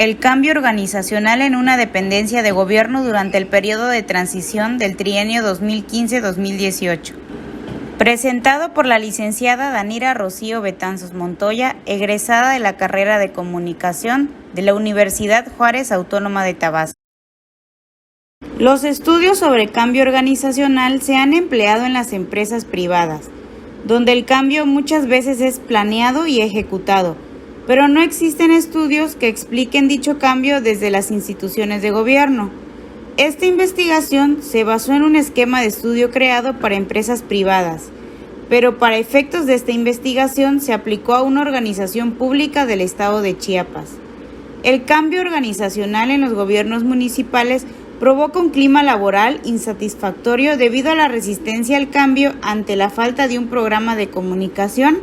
el cambio organizacional en una dependencia de gobierno durante el periodo de transición del trienio 2015-2018. Presentado por la licenciada Danira Rocío Betanzos Montoya, egresada de la carrera de Comunicación de la Universidad Juárez Autónoma de Tabasco. Los estudios sobre cambio organizacional se han empleado en las empresas privadas, donde el cambio muchas veces es planeado y ejecutado, pero no existen estudios que expliquen dicho cambio desde las instituciones de gobierno. Esta investigación se basó en un esquema de estudio creado para empresas privadas, pero para efectos de esta investigación se aplicó a una organización pública del estado de Chiapas. El cambio organizacional en los gobiernos municipales provoca un clima laboral insatisfactorio debido a la resistencia al cambio ante la falta de un programa de comunicación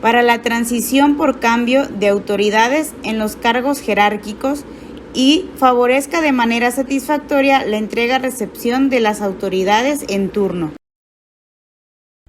para la transición por cambio de autoridades en los cargos jerárquicos y favorezca de manera satisfactoria la entrega-recepción de las autoridades en turno.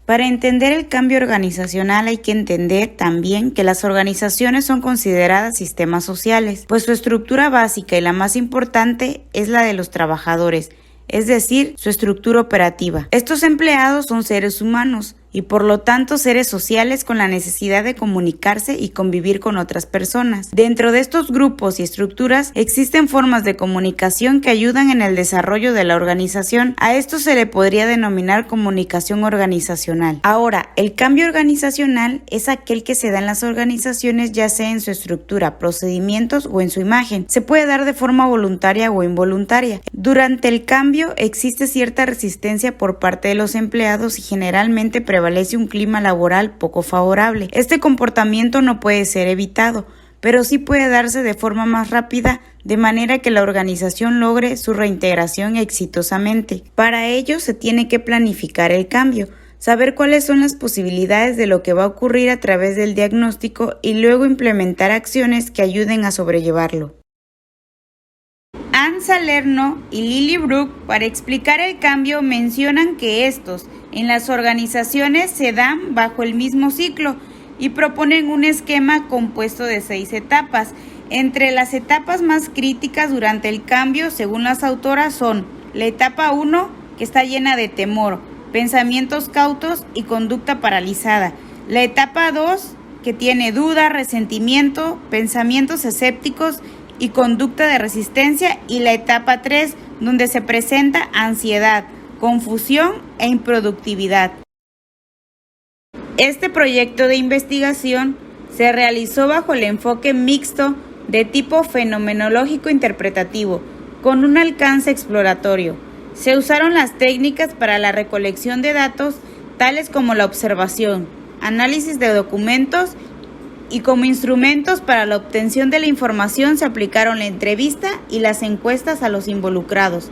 Para entender el cambio organizacional hay que entender también que las organizaciones son consideradas sistemas sociales, pues su estructura básica y la más importante es la de los trabajadores, es decir, su estructura operativa. Estos empleados son seres humanos y por lo tanto seres sociales con la necesidad de comunicarse y convivir con otras personas. Dentro de estos grupos y estructuras existen formas de comunicación que ayudan en el desarrollo de la organización. A esto se le podría denominar comunicación organizacional. Ahora, el cambio organizacional es aquel que se da en las organizaciones, ya sea en su estructura, procedimientos o en su imagen. Se puede dar de forma voluntaria o involuntaria. Durante el cambio existe cierta resistencia por parte de los empleados y generalmente prevalece un clima laboral poco favorable. Este comportamiento no puede ser evitado, pero sí puede darse de forma más rápida, de manera que la organización logre su reintegración exitosamente. Para ello se tiene que planificar el cambio, saber cuáles son las posibilidades de lo que va a ocurrir a través del diagnóstico y luego implementar acciones que ayuden a sobrellevarlo. Ann Salerno y Lily Brook, para explicar el cambio, mencionan que estos en las organizaciones se dan bajo el mismo ciclo y proponen un esquema compuesto de 6 etapas. Entre las etapas más críticas durante el cambio, según las autoras, son la etapa 1, que está llena de temor, pensamientos cautos y conducta paralizada. La etapa 2, que tiene duda, resentimiento, pensamientos escépticos y conducta de resistencia, y la etapa 3, donde se presenta ansiedad, confusión e improductividad. Este proyecto de investigación se realizó bajo el enfoque mixto de tipo fenomenológico interpretativo, con un alcance exploratorio. Se usaron las técnicas para la recolección de datos, tales como la observación, análisis de documentos, y como instrumentos para la obtención de la información se aplicaron la entrevista y las encuestas a los involucrados.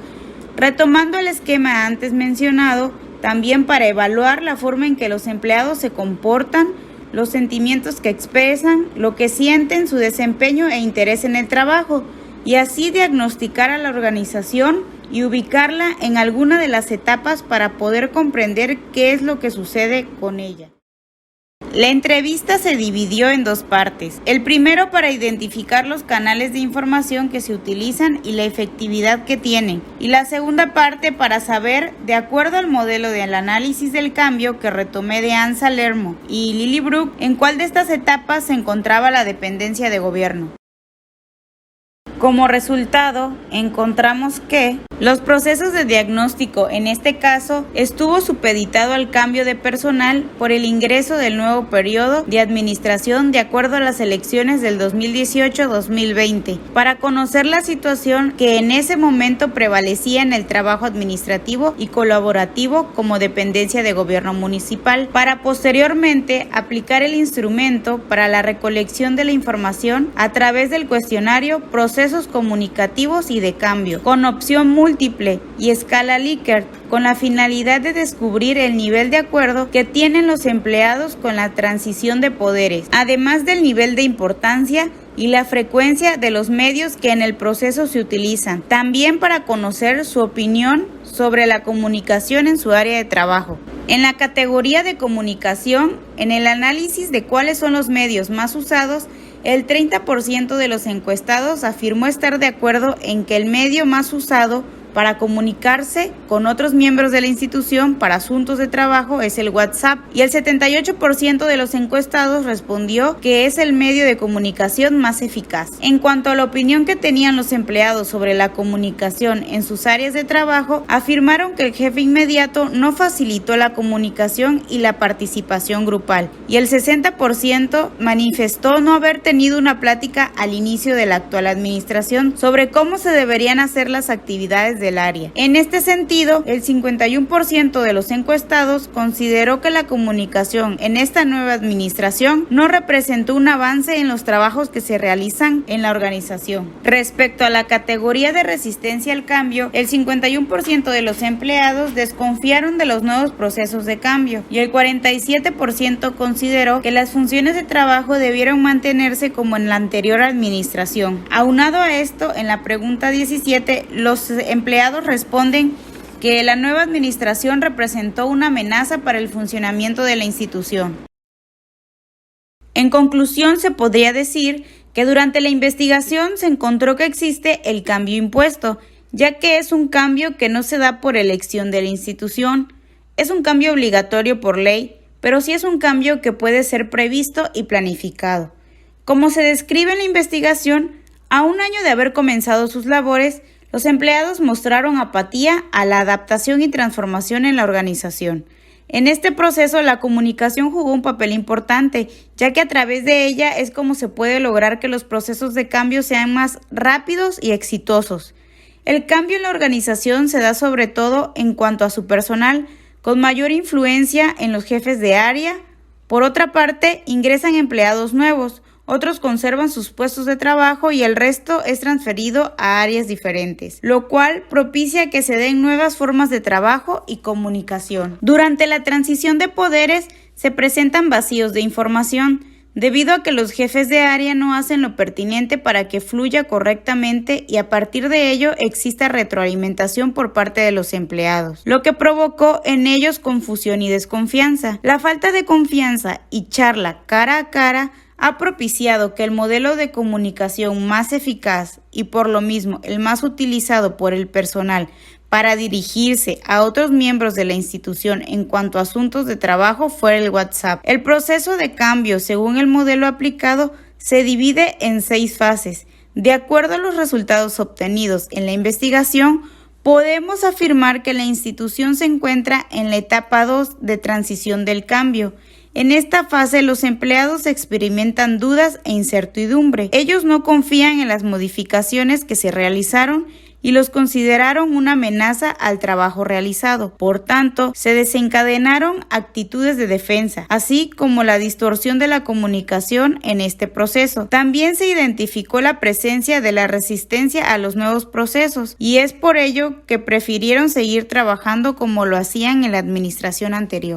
Retomando el esquema antes mencionado, también para evaluar la forma en que los empleados se comportan, los sentimientos que expresan, lo que sienten, su desempeño e interés en el trabajo, y así diagnosticar a la organización y ubicarla en alguna de las etapas para poder comprender qué es lo que sucede con ella. La entrevista se dividió en 2 partes. El primero para identificar los canales de información que se utilizan y la efectividad que tienen. Y la segunda parte para saber, de acuerdo al modelo del análisis del cambio que retomé de Ann Salerno y Lily Brook, en cuál de estas etapas se encontraba la dependencia de gobierno. Como resultado, encontramos que los procesos de diagnóstico, en este caso, estuvo supeditado al cambio de personal por el ingreso del nuevo periodo de administración de acuerdo a las elecciones del 2018-2020, para conocer la situación que en ese momento prevalecía en el trabajo administrativo y colaborativo como dependencia de gobierno municipal, para posteriormente aplicar el instrumento para la recolección de la información a través del cuestionario Procesos comunicativos y de cambio, con opción múltiple y escala Likert, con la finalidad de descubrir el nivel de acuerdo que tienen los empleados con la transición de poderes, además del nivel de importancia y la frecuencia de los medios que en el proceso se utilizan, también para conocer su opinión sobre la comunicación en su área de trabajo. En la categoría de comunicación, en el análisis de cuáles son los medios más usados, El 30% de los encuestados afirmó estar de acuerdo en que el medio más usado para comunicarse con otros miembros de la institución para asuntos de trabajo es el WhatsApp, y el 78% de los encuestados respondió que es el medio de comunicación más eficaz. En cuanto a la opinión que tenían los empleados sobre la comunicación en sus áreas de trabajo, afirmaron que el jefe inmediato no facilitó la comunicación y la participación grupal, y el 60% manifestó no haber tenido una plática al inicio de la actual administración sobre cómo se deberían hacer las actividades del área. En este sentido, el 51% de los encuestados consideró que la comunicación en esta nueva administración no representó un avance en los trabajos que se realizan en la organización. Respecto a la categoría de resistencia al cambio, el 51% de los empleados desconfiaron de los nuevos procesos de cambio y el 47% consideró que las funciones de trabajo debieron mantenerse como en la anterior administración. Aunado a esto, en la pregunta 17, los empleados responden que la nueva administración representó una amenaza para el funcionamiento de la institución. En conclusión, se podría decir que durante la investigación se encontró que existe el cambio impuesto, ya que es un cambio que no se da por elección de la institución. Es un cambio obligatorio por ley, pero sí es un cambio que puede ser previsto y planificado. Como se describe en la investigación, a un año de haber comenzado sus labores, los empleados mostraron apatía a la adaptación y transformación en la organización. En este proceso, la comunicación jugó un papel importante, ya que a través de ella es como se puede lograr que los procesos de cambio sean más rápidos y exitosos. El cambio en la organización se da sobre todo en cuanto a su personal, con mayor influencia en los jefes de área. Por otra parte, ingresan empleados nuevos, otros conservan sus puestos de trabajo y el resto es transferido a áreas diferentes, lo cual propicia que se den nuevas formas de trabajo y comunicación. Durante la transición de poderes se presentan vacíos de información, debido a que los jefes de área no hacen lo pertinente para que fluya correctamente y a partir de ello exista retroalimentación por parte de los empleados, lo que provocó en ellos confusión y desconfianza. La falta de confianza y charla cara a cara ha propiciado que el modelo de comunicación más eficaz y por lo mismo el más utilizado por el personal para dirigirse a otros miembros de la institución en cuanto a asuntos de trabajo fuera el WhatsApp. El proceso de cambio, según el modelo aplicado, se divide en 6 fases. De acuerdo a los resultados obtenidos en la investigación, podemos afirmar que la institución se encuentra en la etapa 2 de transición del cambio. En esta fase, los empleados experimentan dudas e incertidumbre. Ellos no confían en las modificaciones que se realizaron y los consideraron una amenaza al trabajo realizado. Por tanto, se desencadenaron actitudes de defensa, así como la distorsión de la comunicación en este proceso. También se identificó la presencia de la resistencia a los nuevos procesos, y es por ello que prefirieron seguir trabajando como lo hacían en la administración anterior.